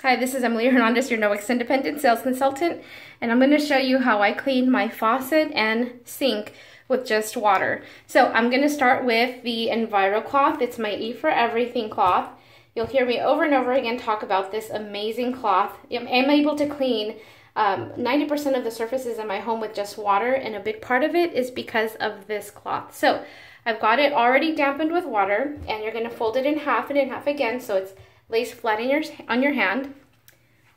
Hi, this is Emily Hernandez, your Norwex independent sales consultant, and I'm going to show you how I clean my faucet and sink with just water. So I'm going to start with the Enviro cloth. It's my E for Everything cloth. You'll hear me over and over again talk about this amazing cloth. I'm able to clean 90% of the surfaces in my home with just water, and a big part of it is because of this cloth. So I've got it already dampened with water, and you're going to fold it in half and in half again so it's lays flat on your hand.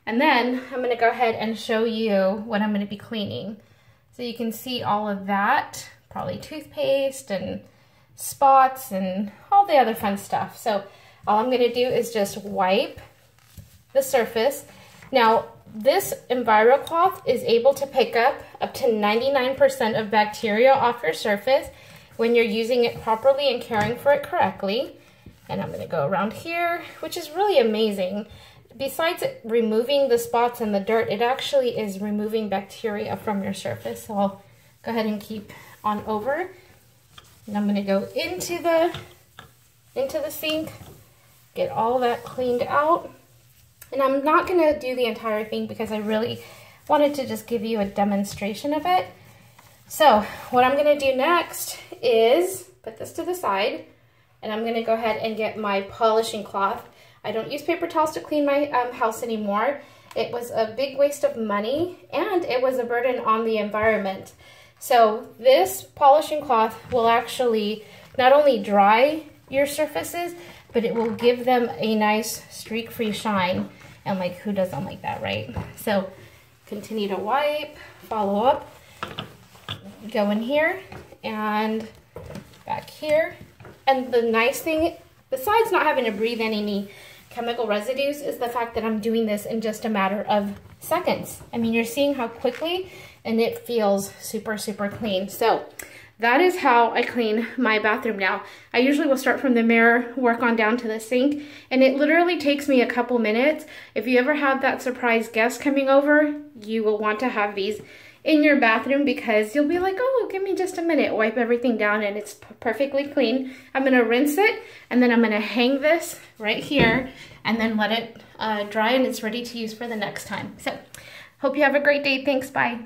And then I'm going to go ahead and show you what I'm going to be cleaning. So you can see all of that, probably toothpaste and spots and all the other fun stuff. So all I'm going to do is just wipe the surface. Now this Enviro cloth is able to pick up to 99% of bacteria off your surface when you're using it properly and caring for it correctly. And I'm going to go around here, which is really amazing. Besides it removing the spots and the dirt, it actually is removing bacteria from your surface. So I'll go ahead and keep on over. And I'm going to go into the sink, get all that cleaned out. And I'm not going to do the entire thing because I really wanted to just give you a demonstration of it. So what I'm going to do next is put this to the side. And I'm going to go ahead and get my polishing cloth. I don't use paper towels to clean my house anymore. It was a big waste of money and it was a burden on the environment. So this polishing cloth will actually not only dry your surfaces, but it will give them a nice streak-free shine. And like, who doesn't like that, right? So continue to wipe, follow up, go in here and back here. And the nice thing, besides not having to breathe in any chemical residues, is the fact that I'm doing this in just a matter of seconds. I mean, you're seeing how quickly, and it feels super, super clean. So that is how I clean my bathroom now. I usually will start from the mirror, work on down to the sink, and it literally takes me a couple minutes. If you ever have that surprise guest coming over, you will want to have these in your bathroom because you'll be like, oh, give me just a minute, wipe everything down, and it's perfectly clean. I'm gonna rinse it, and then I'm gonna hang this right here and then let it dry, and it's ready to use for the next time. So hope you have a great day. Thanks, bye.